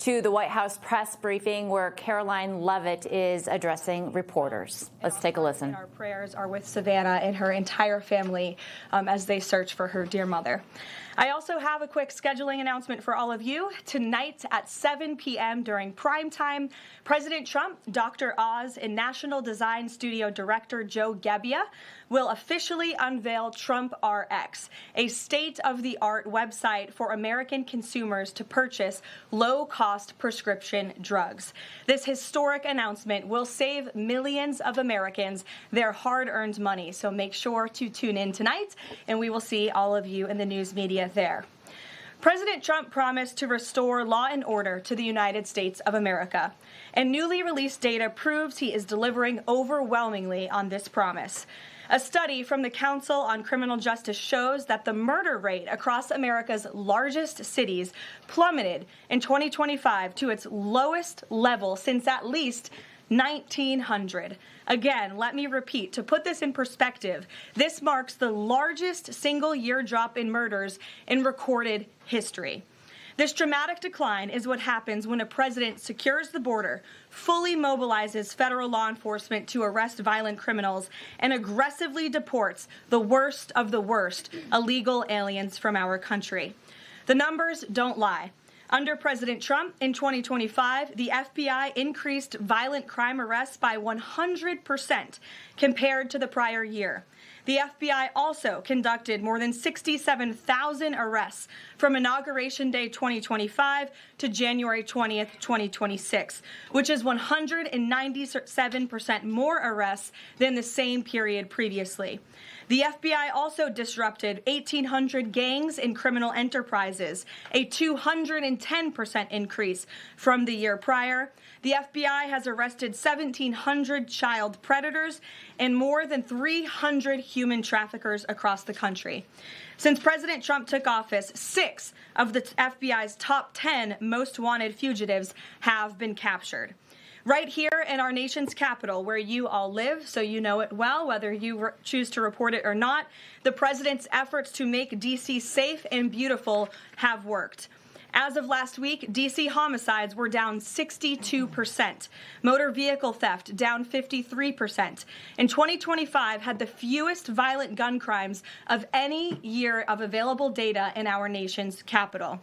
to the White House press briefing where Karoline Leavitt is addressing reporters. Let's take a listen. Our prayers are with Savannah and her entire family as they search for her dear mother. I also have a quick scheduling announcement for all of you. Tonight at 7 p.m. during prime time, President Trump, Dr. Oz, and National Design Studio Director Joe Gebbia will officially unveil Trump RX, a state-of-the-art website for American consumers to purchase low-cost prescription drugs. This historic announcement will save millions of Americans their hard-earned money, so make sure to tune in tonight, and we will see all of you in the news media there. President Trump promised to restore law and order to the United States of America, and newly released data proves he is delivering overwhelmingly on this promise. A study from the Council on Criminal Justice shows that the murder rate across America's largest cities plummeted in 2025 to its lowest level since at least 1900. Again, let me repeat, to put this in perspective, this marks the largest single-year drop in murders in recorded history. This dramatic decline is what happens when a president secures the border, fully mobilizes federal law enforcement to arrest violent criminals, and aggressively deports the worst of the worst illegal aliens from our country. The numbers don't lie. Under President Trump in 2025, the FBI increased violent crime arrests by 100% compared to the prior year. The FBI also conducted more than 67,000 arrests from Inauguration Day 2025 to January 20th, 2026, which is 197% more arrests than the same period previously. The FBI also disrupted 1,800 gangs and criminal enterprises, a 210% increase from the year prior. The FBI has arrested 1,700 child predators and more than 300 human traffickers across the country. Since President Trump took office, 6 of the FBI's top 10 most wanted fugitives have been captured. Right here in our nation's capital, where you all live, so you know it well, whether you choose to report it or not, the president's efforts to make D.C. safe and beautiful have worked. As of last week, D.C. homicides were down 62%, motor vehicle theft down 53%, and 2025 had the fewest violent gun crimes of any year of available data in our nation's capital.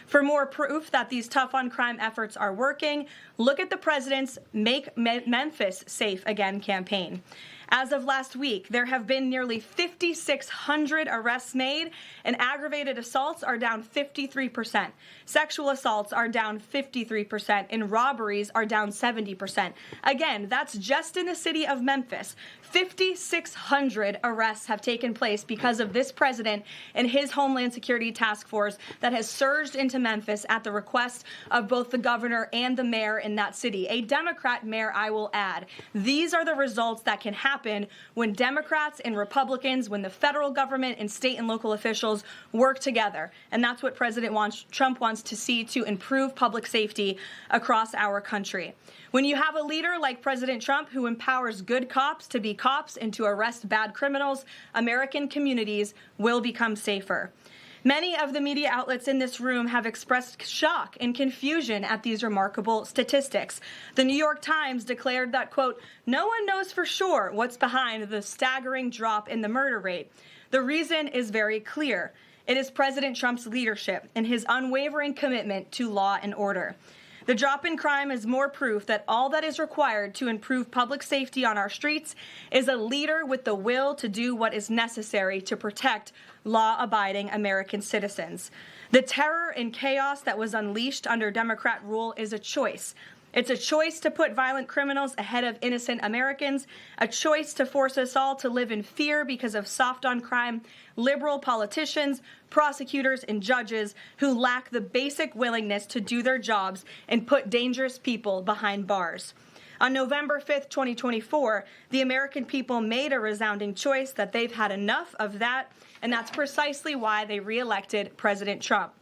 For more proof that these tough-on-crime efforts are working, look at the president's Make Memphis Safe Again campaign. As of last week, there have been nearly 5,600 arrests made, and aggravated assaults are down 53%. Sexual assaults are down 53%, and robberies are down 70%. Again, that's just in the city of Memphis. 5,600 arrests have taken place because of this president and his Homeland Security Task Force that has surged into Memphis at the request of both the governor and the mayor in that city, a Democrat mayor, I will add. These are the results that can happen when Democrats and Republicans, when the federal government and state and local officials work together. And that's what Trump wants to see to improve public safety across our country. When you have a leader like President Trump who empowers good cops to be cops and to arrest bad criminals, American communities will become safer. Many of the media outlets in this room have expressed shock and confusion at these remarkable statistics. The New York Times declared that, quote, "No one knows for sure what's behind the staggering drop in the murder rate. The reason is very clear. It is President Trump's leadership and his unwavering commitment to law and order. The drop in crime is more proof that all that is required to improve public safety on our streets is a leader with the will to do what is necessary to protect law-abiding American citizens. The terror and chaos that was unleashed under Democrat rule is a choice. It's a choice to put violent criminals ahead of innocent Americans, a choice to force us all to live in fear because of soft-on-crime liberal politicians, prosecutors, and judges who lack the basic willingness to do their jobs and put dangerous people behind bars. On November 5th, 2024, the American people made a resounding choice that they've had enough of that, and that's precisely why they reelected President Trump.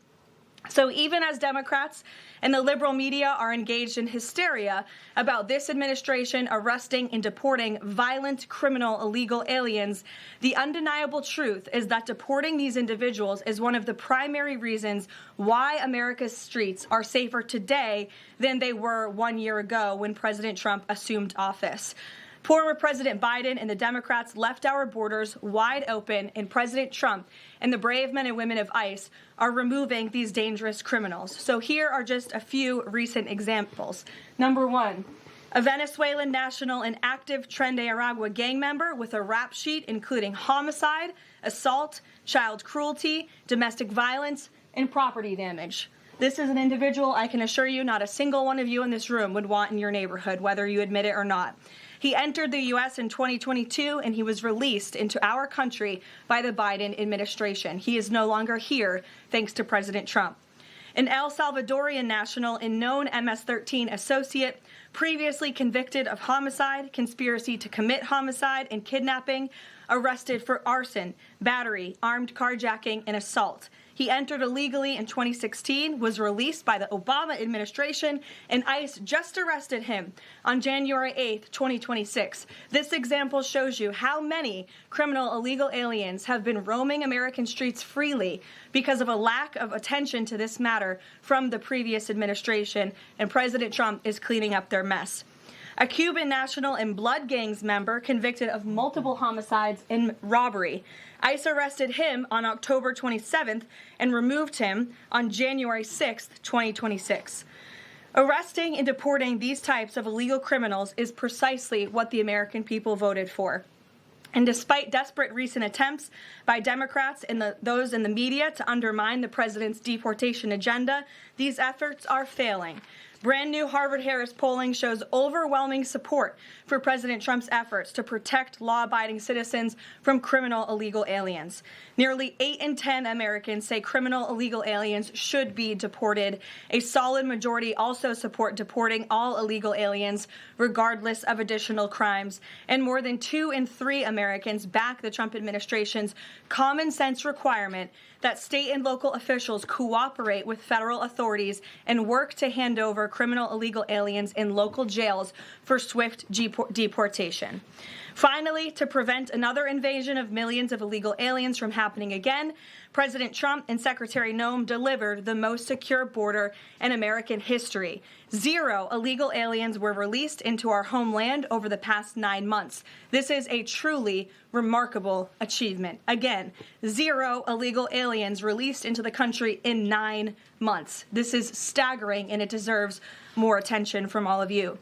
So even as Democrats and the liberal media are engaged in hysteria about this administration arresting and deporting violent, criminal, illegal aliens, the undeniable truth is that deporting these individuals is one of the primary reasons why America's streets are safer today than they were 1 year ago when President Trump assumed office. Former President Biden and the Democrats left our borders wide open, and President Trump and the brave men and women of ICE are removing these dangerous criminals. So here are just a few recent examples. Number one, a Venezuelan national and active Tren de Aragua gang member with a rap sheet including homicide, assault, child cruelty, domestic violence, and property damage. This is an individual I can assure you not a single one of you in this room would want in your neighborhood, whether you admit it or not. He entered the U.S. in 2022, and he was released into our country by the Biden administration. He is no longer here, thanks to President Trump. An El Salvadorian national and known MS-13 associate, previously convicted of homicide, conspiracy to commit homicide, and kidnapping, arrested for arson, battery, armed carjacking, and assault. He entered illegally in 2016, was released by the Obama administration, and ICE just arrested him on January 8th, 2026. This example shows you how many criminal illegal aliens have been roaming American streets freely because of a lack of attention to this matter from the previous administration, and President Trump is cleaning up their mess. A Cuban national and blood gangs member convicted of multiple homicides and robbery. ICE arrested him on October 27th and removed him on January 6th, 2026. Arresting and deporting these types of illegal criminals is precisely what the American people voted for. And despite desperate recent attempts by Democrats and those in the media to undermine the president's deportation agenda, these efforts are failing. Brand new Harvard-Harris polling shows overwhelming support for President Trump's efforts to protect law-abiding citizens from criminal illegal aliens. Nearly 8 in 10 Americans say criminal illegal aliens should be deported. A solid majority also support deporting all illegal aliens, regardless of additional crimes. And more than 2 in 3 Americans back the Trump administration's common sense requirement that state and local officials cooperate with federal authorities and work to hand over criminal illegal aliens in local jails for swift deportation. Finally, to prevent another invasion of millions of illegal aliens from happening again, President Trump and Secretary Noem delivered the most secure border in American history. 0 illegal aliens were released into our homeland over the past 9 months. This is a truly remarkable achievement. Again, 0 illegal aliens released into the country in 9 months. This is staggering, and it deserves more attention from all of you.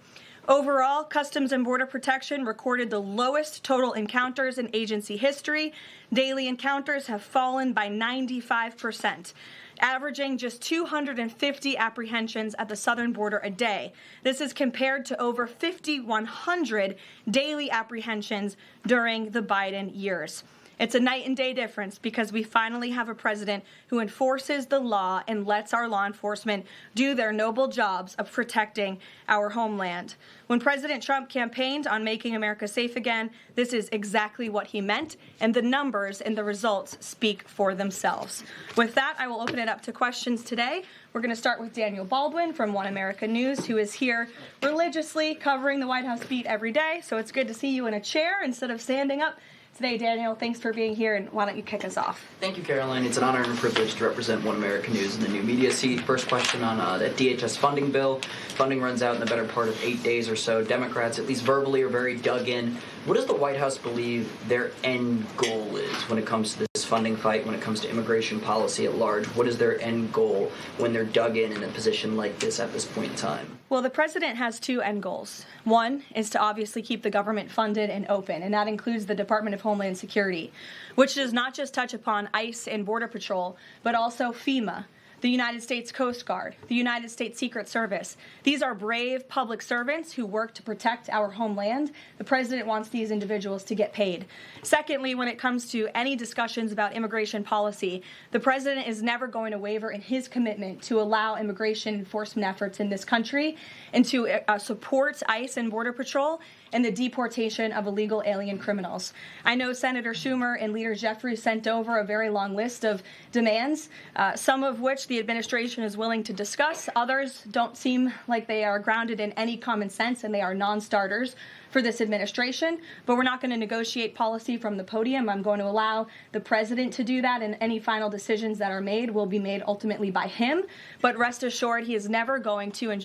Overall, Customs and Border Protection recorded the lowest total encounters in agency history. Daily encounters have fallen by 95%, averaging just 250 apprehensions at the southern border a day. This is compared to over 5,100 daily apprehensions during the Biden years. It's a night and day difference because we finally have a president who enforces the law and lets our law enforcement do their noble jobs of protecting our homeland. When President Trump campaigned on making America safe again, this is exactly what he meant, and the numbers and the results speak for themselves. With that, I will open it up to questions today. We're going to start with Daniel Baldwin from One America News, who is here religiously covering the White House beat every day. So it's good to see you in a chair instead of standing up today. Daniel, thanks for being here, and why don't you kick us off? Thank you, Karoline. It's an honor and a privilege to represent One America News in the new media seat. First question on that DHS funding bill. Funding runs out in the better part of 8 days or so. Democrats, at least verbally, are very dug in. What does the White House believe their end goal is when it comes to this funding fight, when it comes to immigration policy at large? What is their end goal when they're dug in a position like this at this point in time? Well, the president has 2 end goals. One is to obviously keep the government funded and open, and that includes the Department of Homeland Security, which does not just touch upon ICE and Border Patrol, but also FEMA, the United States Coast Guard, the United States Secret Service. These are brave public servants who work to protect our homeland. The president wants these individuals to get paid. Secondly, when it comes to any discussions about immigration policy, the president is never going to waver in his commitment to allow immigration enforcement efforts in this country and to support ICE and Border Patrol and the deportation of illegal alien criminals. I know Senator Schumer and Leader Jeffries sent over a very long list of demands, some of which the administration is willing to discuss. Others don't seem like they are grounded in any common sense, and they are non-starters for this administration. But we're not going to negotiate policy from the podium. I'm going to allow the president to do that, and any final decisions that are made will be made ultimately by him. But rest assured, he is never going to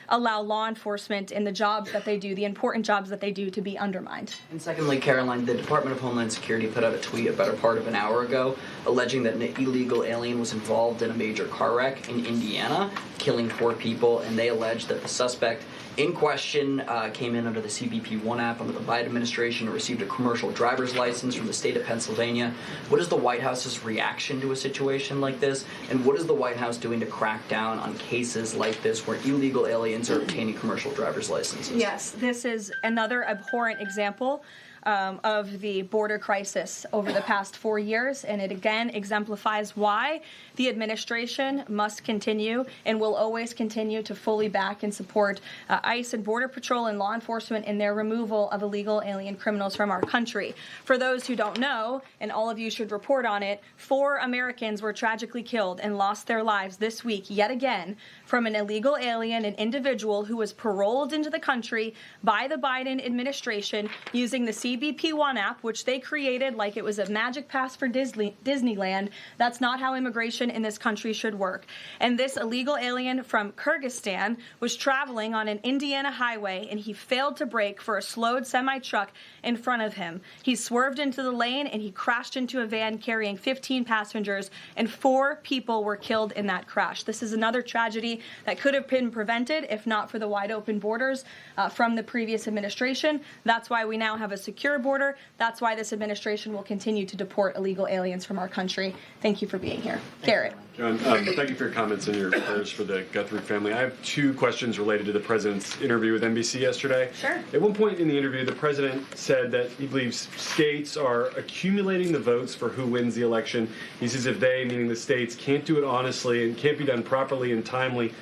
allow law enforcement in the jobs that they do, the important jobs that they do, to be undermined. And secondly, Karoline, the Department of Homeland Security put out a tweet a better part of an hour ago alleging that an illegal alien was involved in a major car wreck in Indiana, killing 4 people, and they allege that the suspect in question came in under the CBP-1 app under the Biden administration and received a commercial driver's license from the state of Pennsylvania. What is the White House's reaction to a situation like this? And what is the White House doing to crack down on cases like this where illegal aliens are obtaining commercial driver's licenses? Yes, this is another abhorrent example of the border crisis over the past 4 years, and it again exemplifies why the administration must continue and will always continue to fully back and support ICE and Border Patrol and law enforcement in their removal of illegal alien criminals from our country. For those who don't know, and all of you should report on it, 4 Americans were tragically killed and lost their lives this week yet again from an illegal alien, an individual who was paroled into the country by the Biden administration using the CBP-1 app, which they created like it was a magic pass for Disneyland. That's not how immigration in this country should work. And this illegal alien from Kyrgyzstan was traveling on an Indiana highway, and he failed to brake for a slowed semi-truck in front of him. He swerved into the lane, and he crashed into a van carrying 15 passengers, and 4 people were killed in that crash. This is another tragedy that could have been prevented if not for the wide open borders from the previous administration. That's why we now have a secure border. That's why this administration will continue to deport illegal aliens from our country. Thank you for being here. Garrett. John, thank you for your comments and your prayers for the Guthrie family. I have 2 questions related to the president's interview with NBC yesterday. Sure. At one point in the interview, the president said that he believes states are accumulating the votes for who wins the election. He says if they, meaning the states, can't do it honestly and can't be done properly and timely,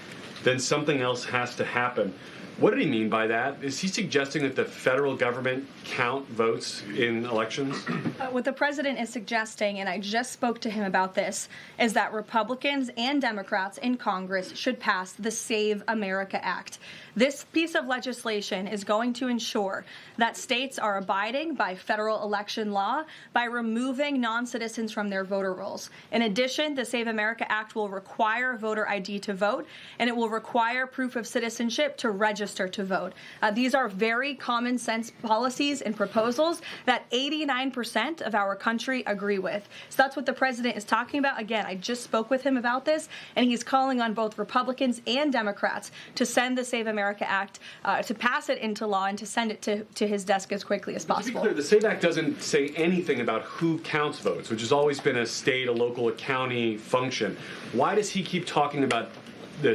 then something else has to happen. What did he mean by that? Is he suggesting that the federal government count votes in elections? What the president is suggesting, and I just spoke to him about this, is that Republicans and Democrats in Congress should pass the Save America Act. This piece of legislation is going to ensure that states are abiding by federal election law by removing non-citizens from their voter rolls. In addition, the Save America Act will require voter ID to vote, and it will require proof of citizenship to register to vote. These are very common sense policies and proposals that 89% of our country agree with. So that's what the president is talking about. Again, I just spoke with him about this, and he's calling on both Republicans and Democrats to send the Save America Act, to pass it into law and to send it to his desk as quickly as possible. To be clear, the SAVE Act doesn't say anything about who counts votes, which has always been a state, a local, a county function. Why does he keep talking about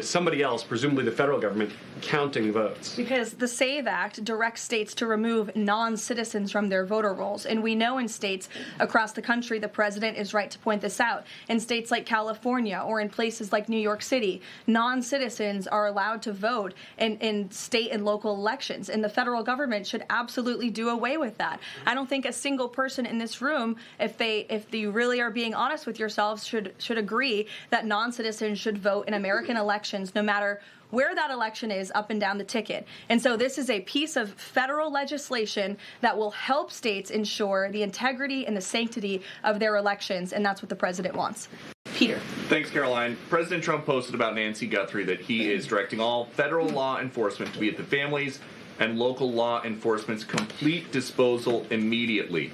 somebody else, presumably the federal government, counting votes? Because the SAVE Act directs states to remove non-citizens from their voter rolls. And we know in states across the country, the president is right to point this out, in states like California or in places like New York City, non-citizens are allowed to vote in state and local elections. And the federal government should absolutely do away with that. I don't think a single person in this room, if you really are being honest with yourselves, should agree that non-citizens should vote in American elections, no matter where that election is up and down the ticket. And so this is a piece of federal legislation that will help states ensure the integrity and the sanctity of their elections, and that's what the president wants. Peter. Thanks, Karoline. President Trump posted about Nancy Guthrie that he is directing all federal law enforcement to be at the families and local law enforcement's complete disposal immediately.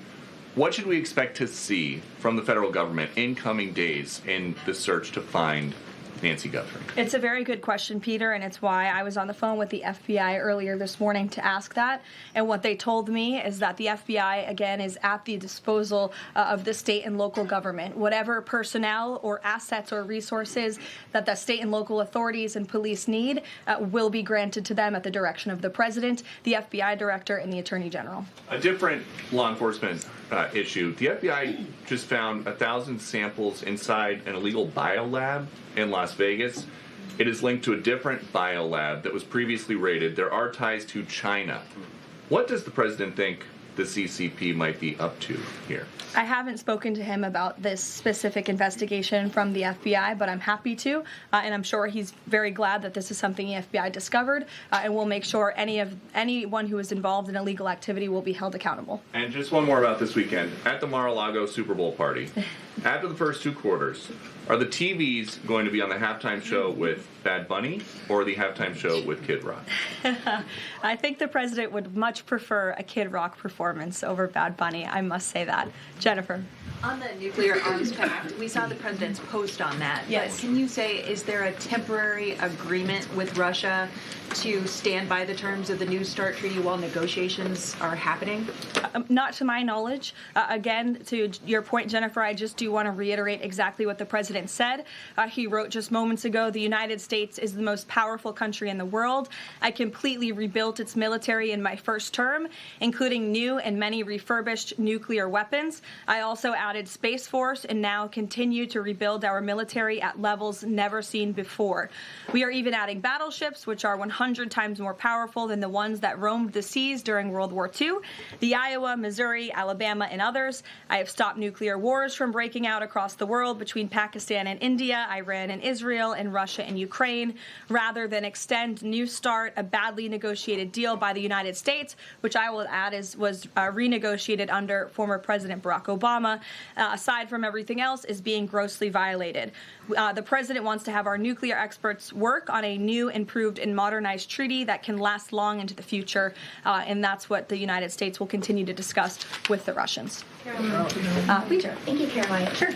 What should we expect to see from the federal government in coming days in the search to find Nancy Guthrie? It's a very good question, Peter, and it's why I was on the phone with the FBI earlier this morning to ask that. And what they told me is that the FBI, again, is at the disposal of the state and local government. Whatever personnel or assets or resources that the state and local authorities and police need will be granted to them at the direction of the president, the FBI director, and the attorney general. A different law enforcement issue. The FBI just found 1,000 samples inside an illegal biolab in Las Vegas. It is linked to a different biolab that was previously raided. There are ties to China. What does the president think the CCP might be up to here? I haven't spoken to him about this specific investigation from the FBI, but I'm happy to, and I'm sure he's very glad that this is something the FBI discovered, and we'll make sure anyone who is involved in illegal activity will be held accountable. And just one more about this weekend. At the Mar-a-Lago Super Bowl party, after the first two quarters, are the TVs going to be on the halftime show with Bad Bunny or the halftime show with Kid Rock? I think the president would much prefer a Kid Rock performance over Bad Bunny, I must say that. Jennifer. On the nuclear arms pact, we saw the president's post on that. Yes. But can you say, is there a temporary agreement with Russia to stand by the terms of the New START treaty while negotiations are happening? Not to my knowledge. Again, to your point, Jennifer, I just do want to reiterate exactly what the president said. He wrote just moments ago, the United States is the most powerful country in the world. I completely rebuilt its military in my first term, including new and many refurbished nuclear weapons. I also added Space Force and now continue to rebuild our military at levels never seen before. We are even adding battleships, which are 100 times more powerful than the ones that roamed the seas during World War II, the Iowa, Missouri, Alabama, and others. I have stopped nuclear wars from breaking out across the world between Pakistan and India, Iran and Israel, and Russia and Ukraine, rather than extend New START, a badly negotiated deal by the United States, which I will add was renegotiated under former President Barack Obama. Aside from everything else, is being grossly violated. The president wants to have our nuclear experts work on a new, improved, and modernized treaty that can last long into the future, and that's what the United States will continue to discuss with the Russians. Peter. Thank you, Karoline. Sure.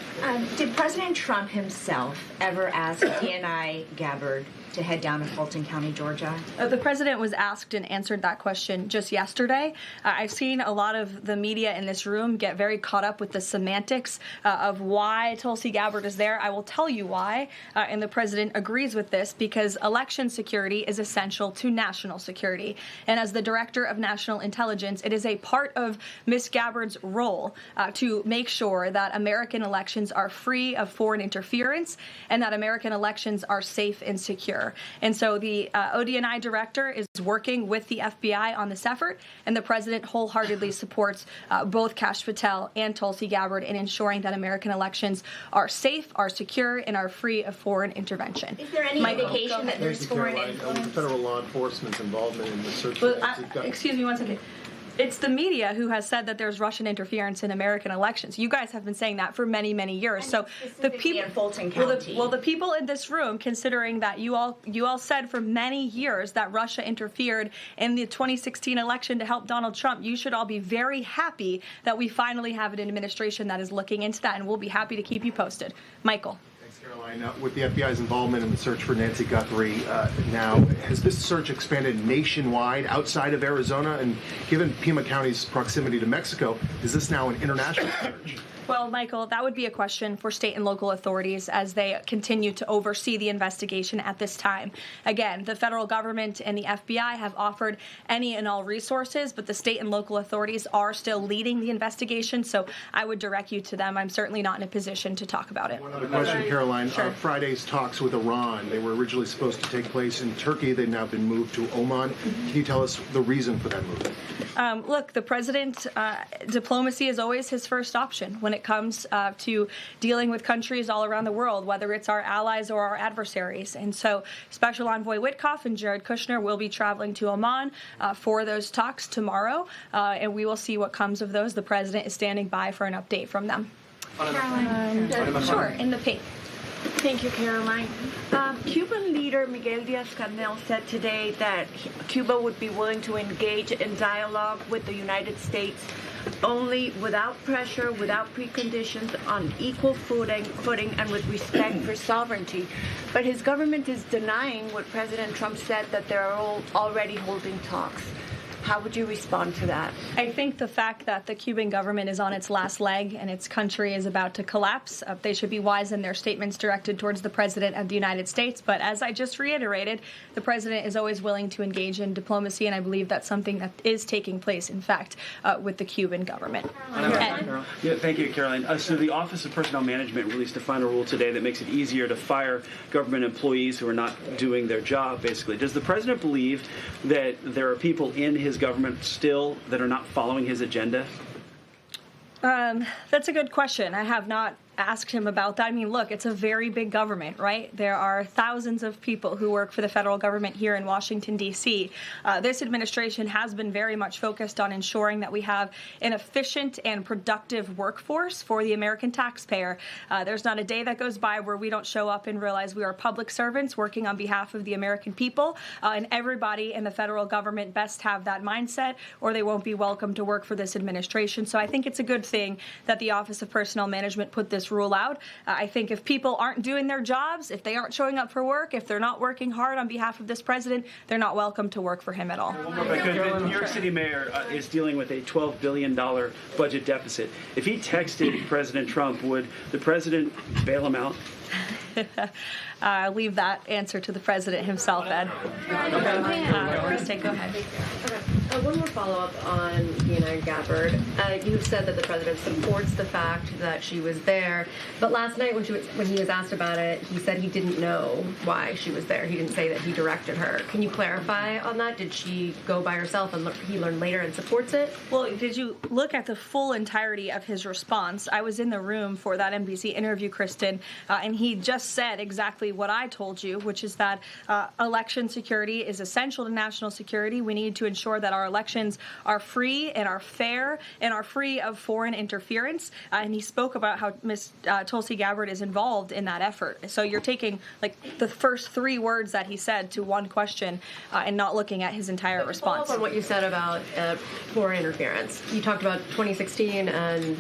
Did President Trump himself ever ask DNI Gabbard to head down to Fulton County, Georgia? The president was asked and answered that question just yesterday. I've seen a lot of the media in this room get very caught up with the semantics of why Tulsi Gabbard is there. I will tell you why, and the president agrees with this, because election security is essential to national security. And as the director of national intelligence, it is a part of Ms. Gabbard's role to make sure that American elections are free of foreign interference and that American elections are safe and secure. And so the ODNI director is working with the FBI on this effort, and the president wholeheartedly supports both Kash Patel and Tulsi Gabbard in ensuring that American elections are safe, are secure, and are free of foreign intervention. Is there any indication that there's foreign influence? Federal law enforcement's involvement in the search for Excuse me one second. It's the media who has said that there's Russian interference in American elections. You guys have been saying that for many, many years. So the people, in Fulton County. well, the people in this room, considering that you all said for many years that Russia interfered in the 2016 election to help Donald Trump, you should all be very happy that we finally have an administration that is looking into that, and we'll be happy to keep you posted. Michael. With the FBI's involvement in the search for Nancy Guthrie now, has this search expanded nationwide outside of Arizona? And given Pima County's proximity to Mexico, is this now an international search? Well, Michael, that would be a question for state and local authorities as they continue to oversee the investigation at this time. Again, the federal government and the FBI have offered any and all resources, but the state and local authorities are still leading the investigation, so I would direct you to them. I'm certainly not in a position to talk about it. One other question, Karoline. Sure. Friday's talks with Iran, they were originally supposed to take place in Turkey. They've now been moved to Oman. Can you tell us the reason for that move? Look, the president, diplomacy is always his first option when it comes to dealing with countries all around the world, whether it's our allies or our adversaries. And so Special Envoy Witkoff and Jared Kushner will be traveling to Oman for those talks tomorrow, and we will see what comes of those. The president is standing by for an update from them. Sure, in the pink. Thank you, Karoline. Cuban leader Miguel Diaz-Canel said today that Cuba would be willing to engage in dialogue with the United States only without pressure, without preconditions, on equal footing, and with respect for sovereignty. But his government is denying what President Trump said, that they are already holding talks. How would you respond to that? I think the fact that the Cuban government is on its last leg and its country is about to collapse, they should be wise in their statements directed towards the president of the United States. But as I just reiterated, the president is always willing to engage in diplomacy, and I believe that's something that is taking place, in fact, with the Cuban government. Yeah, thank you, Karoline. So the Office of Personnel Management released a final rule today that makes it easier to fire government employees who are not doing their job, basically. Does the president believe that there are people in his his government still that are not following his agenda? That's a good question. I have not asked him about that. I mean, look, it's a very big government, right? There are thousands of people who work for the federal government here in Washington, D.C. This administration has been very much focused on ensuring that we have an efficient and productive workforce for the American taxpayer. There's not a day that goes by where we don't show up and realize we are public servants working on behalf of the American people, and everybody in the federal government best have that mindset, or they won't be welcome to work for this administration. So I think it's a good thing that the Office of Personnel Management put this rule out. I think if people aren't doing their jobs, if they aren't showing up for work, if they're not working hard on behalf of this president, they're not welcome to work for him at all. The New York City mayor is dealing with a $12 billion budget deficit. If he texted President Trump, would the president bail him out? I'll leave that answer to the president himself, Ed. Kristen, go ahead. One more follow-up on DNI Gabbard. You've said that the president supports the fact that she was there, but last night when he was asked about it, he said he didn't know why she was there. He didn't say that he directed her. Can you clarify on that? Did she go by herself and he learned later and supports it? Well, did you look at the full entirety of his response? I was in the room for that NBC interview, Kristen, and he just said exactly what I told you, which is that election security is essential to national security. We need to ensure that our elections are free and are fair and are free of foreign interference. And he spoke about how Ms. Tulsi Gabbard is involved in that effort. So you're taking like the first three words that he said to one question and not looking at his entire response. Follow up on what you said about foreign interference. You talked about 2016 and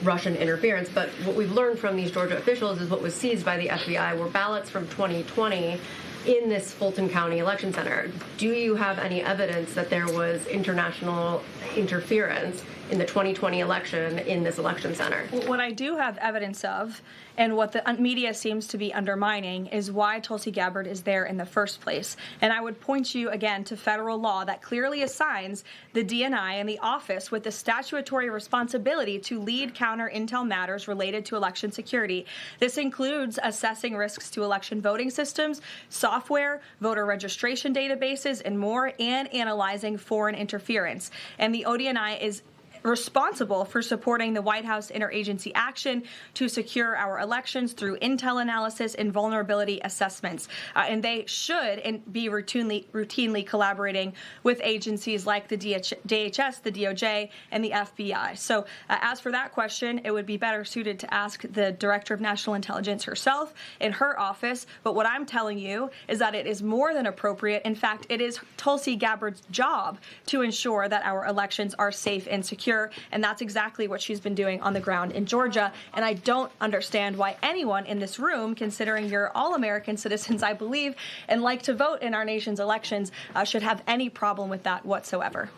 Russian interference, but what we've learned from these Georgia officials is what was seized by the FBI were ballots from 2020 in this Fulton County election center. Do you have any evidence that there was international interference in the 2020 election in this election center? What I do have evidence of, and what the media seems to be undermining, is why Tulsi Gabbard is there in the first place. And I would point you again to federal law that clearly assigns the DNI and the office with the statutory responsibility to lead counter intel matters related to election security. This includes assessing risks to election voting systems, software, voter registration databases, and more, and analyzing foreign interference. And the ODNI is responsible for supporting the White House interagency action to secure our elections through intel analysis and vulnerability assessments. And they should be routinely collaborating with agencies like the DHS, the DOJ, and the FBI. So as for that question, it would be better suited to ask the Director of National Intelligence herself in her office. But what I'm telling you is that it is more than appropriate. In fact, it is Tulsi Gabbard's job to ensure that our elections are safe and secure. And that's exactly what she's been doing on the ground in Georgia. And I don't understand why anyone in this room, considering you're all American citizens, I believe, and like to vote in our nation's elections, should have any problem with that whatsoever.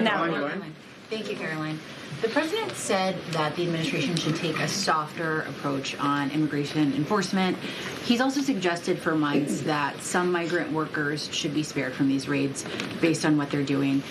Now, thank you, Karoline. The president said that the administration should take a softer approach on immigration enforcement. He's also suggested for months that some migrant workers should be spared from these raids based on what they're doing.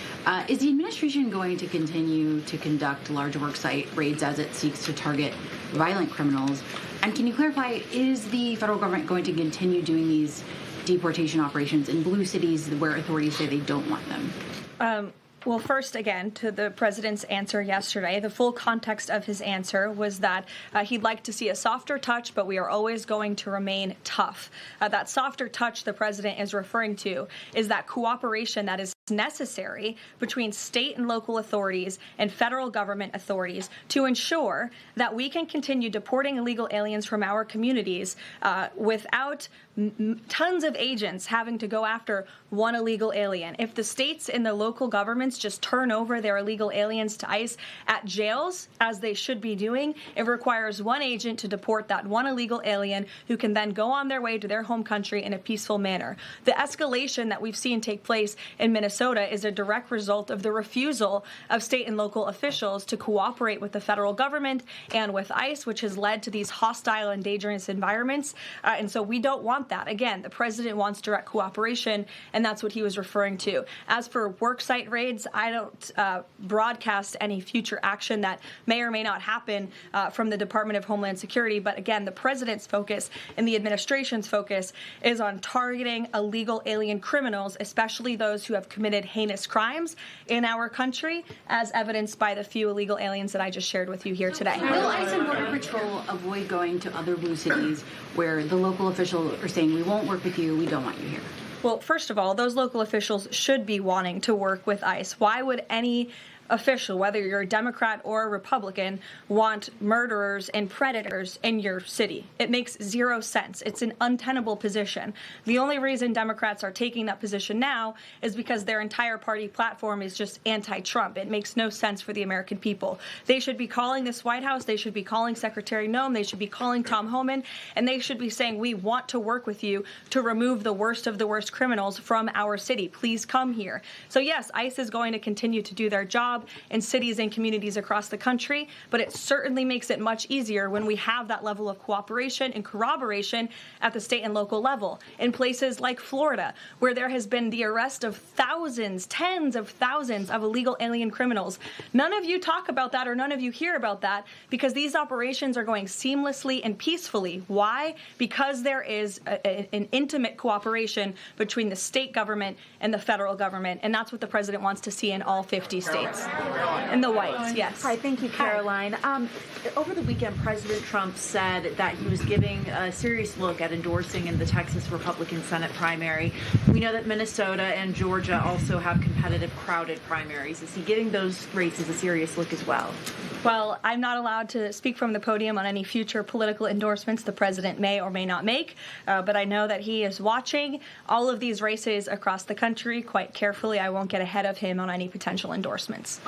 Is the administration going to continue to conduct large worksite raids as it seeks to target violent criminals? And can you clarify, is the federal government going to continue doing these deportation operations in blue cities where authorities say they don't want them? Well, first, again, to the president's answer yesterday, the full context of his answer was that he'd like to see a softer touch, but we are always going to remain tough. That softer touch the president is referring to is that cooperation that is necessary between state and local authorities and federal government authorities to ensure that we can continue deporting illegal aliens from our communities without tons of agents having to go after one illegal alien. If the states and the local governments just turn over their illegal aliens to ICE at jails, as they should be doing, it requires one agent to deport that one illegal alien who can then go on their way to their home country in a peaceful manner. The escalation that we've seen take place in Minnesota is a direct result of the refusal of state and local officials to cooperate with the federal government and with ICE, which has led to these hostile and dangerous environments. And so we don't want that. Again, the president wants direct cooperation, and that's what he was referring to. As for worksite raids, I don't broadcast any future action that may or may not happen from the Department of Homeland Security. But again, the president's focus and the administration's focus is on targeting illegal alien criminals, especially those who have committed committed heinous crimes in our country, as evidenced by the few illegal aliens that I just shared with you here today. Will ICE and Border Patrol avoid going to other blue cities where the local officials are saying, we won't work with you, we don't want you here? Well, first of all, those local officials should be wanting to work with ICE. Why would any official, whether you're a Democrat or a Republican, want murderers and predators in your city? It makes zero sense. It's an untenable position. The only reason Democrats are taking that position now is because their entire party platform is just anti-Trump. It makes no sense for the American people. They should be calling this White House, they should be calling Secretary Noem, they should be calling Tom Homan, and they should be saying, we want to work with you to remove the worst of the worst criminals from our city. Please come here. So yes, ICE is going to continue to do their job in cities and communities across the country, but it certainly makes it much easier when we have that level of cooperation and corroboration at the state and local level. In places like Florida, where there has been the arrest of thousands, tens of thousands of illegal alien criminals. None of you talk about that, or none of you hear about that, because these operations are going seamlessly and peacefully. Why? Because there is an intimate cooperation between the state government and the federal government, and that's what the president wants to see in all 50 states. And the whites, yes. Hi, thank you, Karoline. Over the weekend, President Trump said that he was giving a serious look at endorsing in the Texas Republican Senate primary. We know that Minnesota and Georgia also have competitive, crowded primaries. Is he giving those races a serious look as well? Well, I'm not allowed to speak from the podium on any future political endorsements the president may or may not make, but I know that he is watching all of these races across the country quite carefully. I won't get ahead of him on any potential endorsements.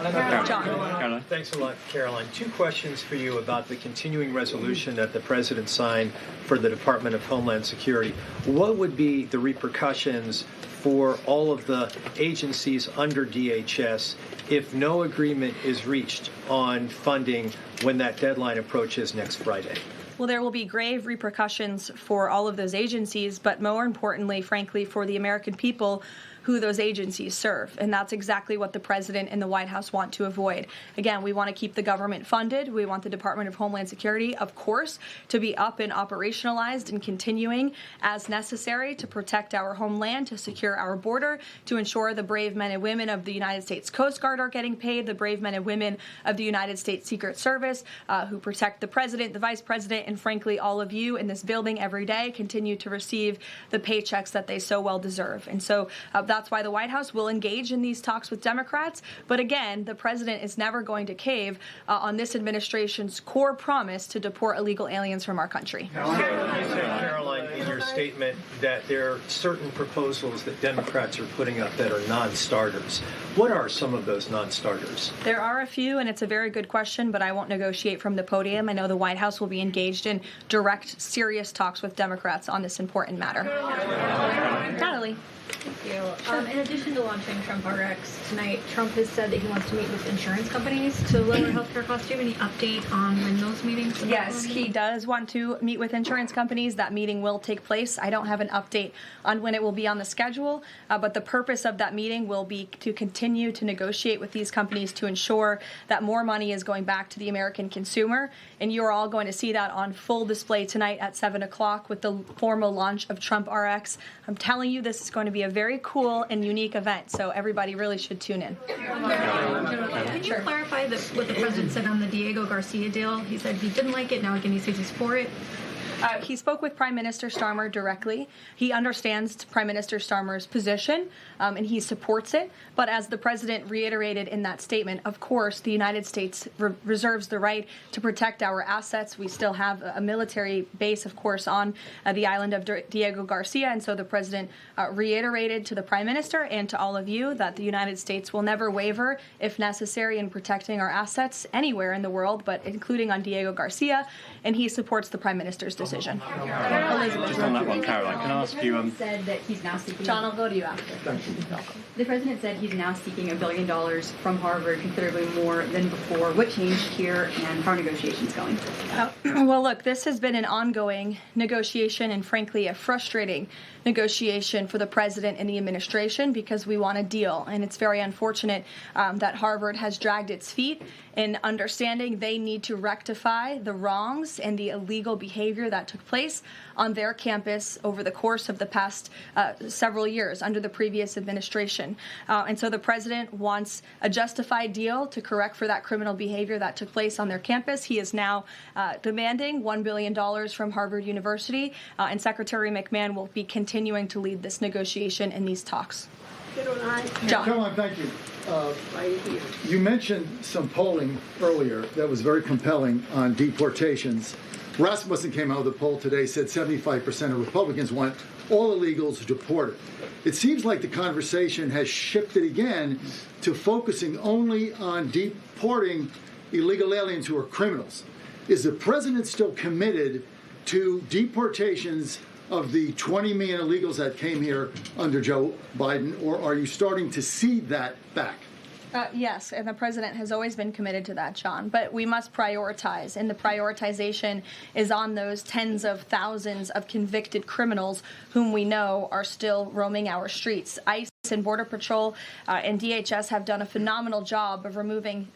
John. Thanks a lot, Karoline. Two questions for you about the continuing resolution that the president signed for the Department of Homeland Security. What would be the repercussions for all of the agencies under DHS if no agreement is reached on funding when that deadline approaches next Friday? Well, there will be grave repercussions for all of those agencies, but more importantly, frankly, for the American people who those agencies serve. And that's exactly what the president and the White House want to avoid. Again, we want to keep the government funded. We want the Department of Homeland Security, of course, to be up and operationalized and continuing as necessary to protect our homeland, to secure our border, to ensure the brave men and women of the United States Coast Guard are getting paid, the brave men and women of the United States Secret Service who protect the president, the vice president, and frankly, all of you in this building every day continue to receive the paychecks that they so well deserve. And so that's why the White House will engage in these talks with Democrats. But again, the president is never going to cave on this administration's core promise to deport illegal aliens from our country. You said, Karoline, in your statement that there are certain proposals that Democrats are putting up that are non-starters. What are some of those non-starters? There are a few, and it's a very good question, but I won't negotiate from the podium. I know the White House will be engaged in direct, serious talks with Democrats on this important matter. Natalie. Thank you. In addition to launching Trump RX tonight, Trump has said that he wants to meet with insurance companies to lower healthcare costs. Do you have any update on when those meetings? Yes, he does want to meet with insurance companies. That meeting will take place. I don't have an update on when it will be on the schedule, but the purpose of that meeting will be to continue to negotiate with these companies to ensure that more money is going back to the American consumer. And you're all going to see that on full display tonight at 7 o'clock with the formal launch of Trump RX. I'm telling you, this is going to be a very cool and unique event, so everybody really should tune in. Can you clarify what the president said on the Diego Garcia deal? He said he didn't like it, now again he says he's for it. He spoke with Prime Minister Starmer directly. He understands Prime Minister Starmer's position, and he supports it. But as the president reiterated in that statement, of course, the United States reserves the right to protect our assets. We still have a military base, of course, on the island of Diego Garcia. And so the president reiterated to the Prime Minister and to all of you that the United States will never waver, if necessary, in protecting our assets anywhere in the world, but including on Diego Garcia. And he supports the Prime Minister's decision. Elizabeth. Just on that one, Karoline, can I ask you? Said that he's now seeking. John, I'll go to you after. The president said he's now seeking $1 billion from Harvard, considerably more than before. What changed here, and how are negotiations going? Well, look, this has been an ongoing negotiation and, frankly, a frustrating negotiation for the president and the administration because we want a deal. And it's very unfortunate that Harvard has dragged its feet in understanding they need to rectify the wrongs and the illegal behavior that took place on their campus over the course of the past several years under the previous administration. And so the president wants a justified deal to correct for that criminal behavior that took place on their campus. He is now demanding $1 billion from Harvard University, and Secretary McMahon will be continuing to lead this negotiation and these talks. John. Caroline, thank you. You mentioned some polling earlier that was very compelling on deportations. Rasmussen came out with a poll today, said 75% of Republicans want all illegals deported. It seems like the conversation has shifted again to focusing only on deporting illegal aliens who are criminals. Is the president still committed to deportations of the 20 million illegals that came here under Joe Biden, or are you starting to cede that back? Yes, and the president has always been committed to that, John. But we must prioritize, and the prioritization is on those tens of thousands of convicted criminals whom we know are still roaming our streets. ICE and Border Patrol and DHS have done a phenomenal job of removing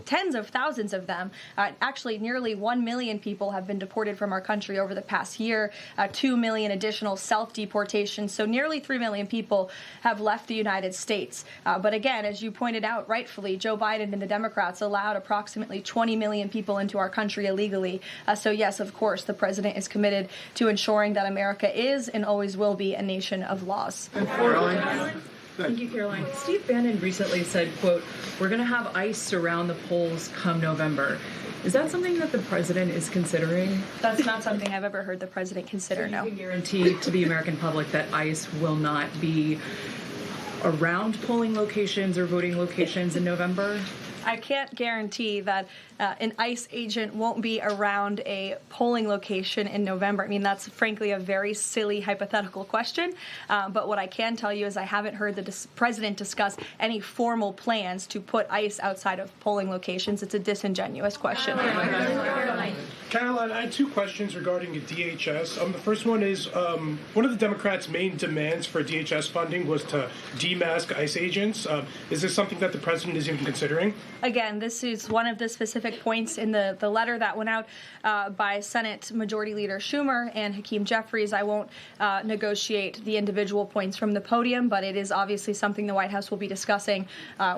tens of thousands of them. Actually, nearly 1 million people have been deported from our country over the past year, 2 million additional self-deportations. So nearly 3 million people have left the United States. But again, as you pointed out rightfully, Joe Biden and the Democrats allowed approximately 20 million people into our country illegally. So yes, of course, the president is committed to ensuring that America is and always will be a nation of laws. Thank you, Caroline. Steve Bannon recently said, quote, "We're going to have ICE surround the polls come November." Is that something that the president is considering? That's not something I've ever heard the president consider, no. You can guarantee to the American public that ICE will not be around polling locations or voting locations in November? I can't guarantee that an ICE agent won't be around a polling location in November. I mean, that's frankly a very silly hypothetical question. But what I can tell you is I haven't heard the president discuss any formal plans to put ICE outside of polling locations. It's a disingenuous question. Caroline, I had two questions regarding DHS. The first one is, one of the Democrats' main demands for DHS funding was to demask ICE agents. Is this something that the president is even considering? Again, this is one of the specific points in the letter that went out by Senate Majority Leader Schumer and Hakeem Jeffries. I won't negotiate the individual points from the podium, but it is obviously something the White House will be discussing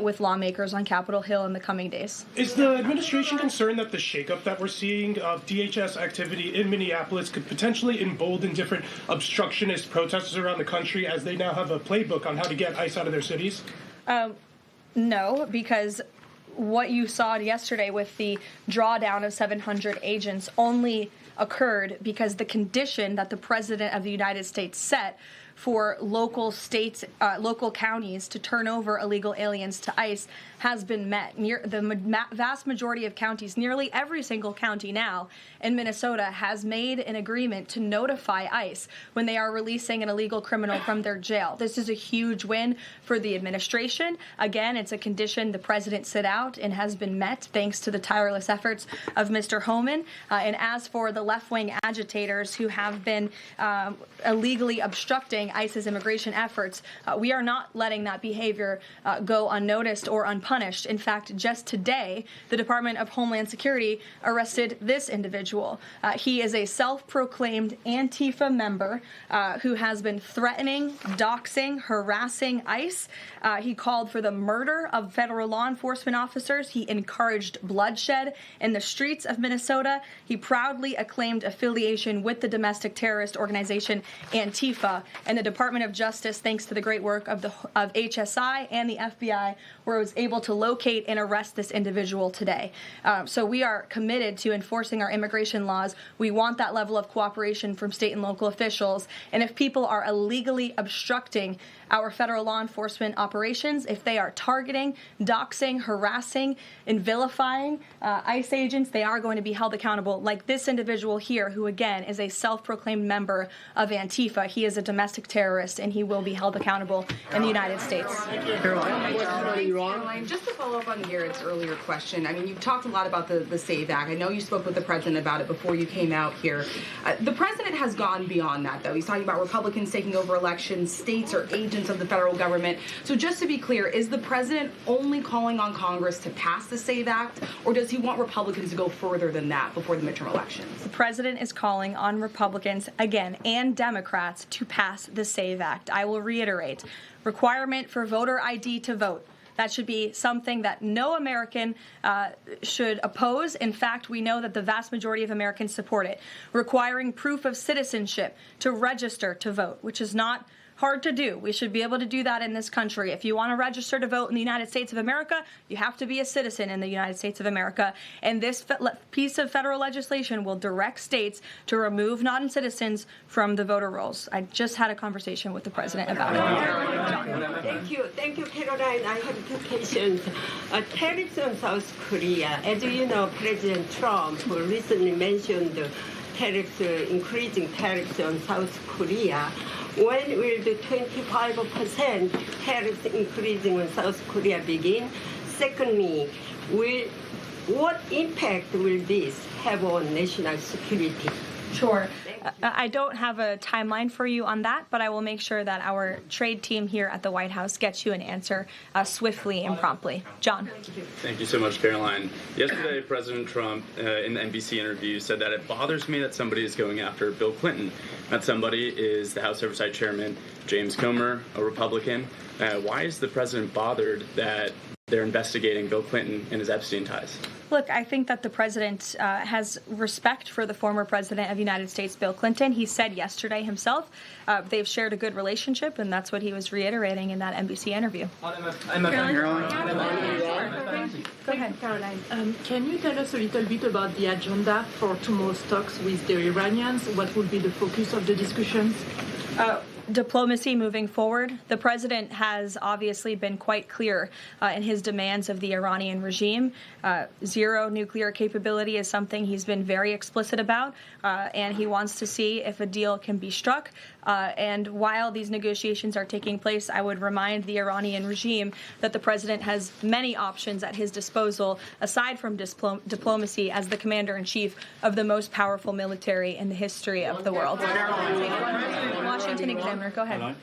with lawmakers on Capitol Hill in the coming days. Is the administration concerned that the shakeup that we're seeing of DHS activity in Minneapolis could potentially embolden different obstructionist protesters around the country as they now have a playbook on how to get ICE out of their cities? No, because what you saw yesterday with the drawdown of 700 agents only occurred because the condition that the President of the United States set for local states, local counties to turn over illegal aliens to ICE has been met. The vast majority of counties, nearly every single county now in Minnesota, has made an agreement to notify ICE when they are releasing an illegal criminal from their jail. This is a huge win for the administration. Again, it's a condition the president set out and has been met thanks to the tireless efforts of Mr. Homan. And as for the left-wing agitators who have been illegally obstructing ICE's immigration efforts, we are not letting that behavior go unnoticed or unpunished. In fact, just today, the Department of Homeland Security arrested this individual. He is a self-proclaimed Antifa member who has been threatening, doxing, harassing ICE. He called for the murder of federal law enforcement officers. He encouraged bloodshed in the streets of Minnesota. He proudly acclaimed affiliation with the domestic terrorist organization Antifa. And the Department of Justice, thanks to the great work of HSI and the FBI, was able to locate and arrest this individual today. So we are committed to enforcing our immigration laws. We want that level of cooperation from state and local officials. And if people are illegally obstructing our federal law enforcement operations, if they are targeting, doxing, harassing, and vilifying ICE agents, they are going to be held accountable, like this individual here, who again is a self-proclaimed member of Antifa. He is a domestic domestic terrorist, and he will be held accountable in the United States. Caroline, just to follow up on Garrett's earlier question, I mean, you've talked a lot about the SAVE Act. I know you spoke with the president about it before you came out here. The president has gone beyond that, though. He's talking about Republicans taking over elections, states are agents of the federal government. So just to be clear, is the president only calling on Congress to pass the SAVE Act, or does he want Republicans to go further than that before the midterm elections? The president is calling on Republicans, again, and Democrats to pass the SAVE Act. I will reiterate, requirement for voter ID to vote. That should be something that no American should oppose. In fact, we know that the vast majority of Americans support it. Requiring proof of citizenship to register to vote, which is not hard to do. We should be able to do that in this country. If you want to register to vote in the United States of America, you have to be a citizen in the United States of America. And this piece of federal legislation will direct states to remove non-citizens from the voter rolls. I just had a conversation with the president about it. Thank you, Caroline. I have two questions. Tariffs on South Korea. As you know, President Trump recently mentioned increasing tariffs on South Korea. When will the 25% tariffs increasing on South Korea begin? Secondly, what impact will this have on national security? Sure. I don't have a timeline for you on that, but I will make sure that our trade team here at the White House gets you an answer swiftly and promptly. John. Thank you so much, Caroline. Yesterday, President Trump, in the NBC interview, said that it bothers me that somebody is going after Bill Clinton. That somebody is the House Oversight Chairman, James Comer, a Republican. Why is the president bothered that they're investigating Bill Clinton and his Epstein ties? Look, I think that the president has respect for the former president of the United States, Bill Clinton. He said yesterday himself they've shared a good relationship, and that's what he was reiterating in that NBC interview. Go ahead, Caroline. Can you tell us a little bit about the agenda for tomorrow's talks with the Iranians? What will be the focus of the discussions? Diplomacy moving forward. The president has obviously been quite clear in his demands of the Iranian regime. Zero nuclear capability is something he's been very explicit about, and he wants to see if a deal can be struck. And while these negotiations are taking place, I would remind the Iranian regime that the president has many options at his disposal, aside from diplomacy, as the commander-in-chief of the most powerful military in the history of the world. Washington Examiner, go ahead.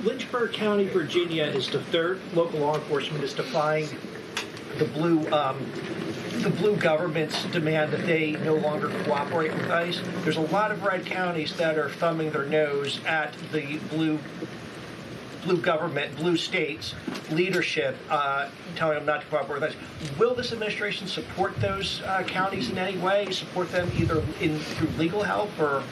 Lynchburg County, Virginia is the third local law enforcement is defying the blue government's demand that they no longer cooperate with ICE. There's a lot of red counties that are thumbing their nose at the blue government, blue states leadership, telling them not to cooperate with ICE. Will this administration support those counties in any way? Support them either through legal help or?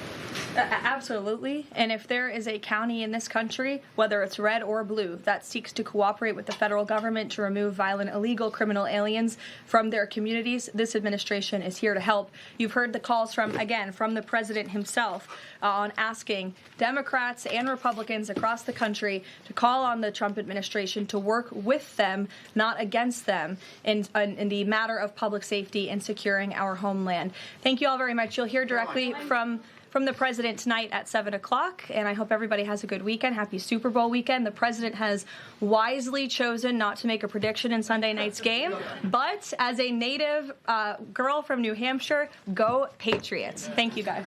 Absolutely. And if there is a county in this country, whether it's red or blue, that seeks to cooperate with the federal government to remove violent, illegal criminal aliens from their communities, this administration is here to help. You've heard the calls from the president himself on asking Democrats and Republicans across the country to call on the Trump administration to work with them, not against them, in the matter of public safety and securing our homeland. Thank you all very much. You'll hear directly from the president tonight at 7 o'clock, and I hope everybody has a good weekend. Happy Super Bowl weekend. The president has wisely chosen not to make a prediction in Sunday night's game, but as a native girl from New Hampshire, go Patriots. Thank you, guys.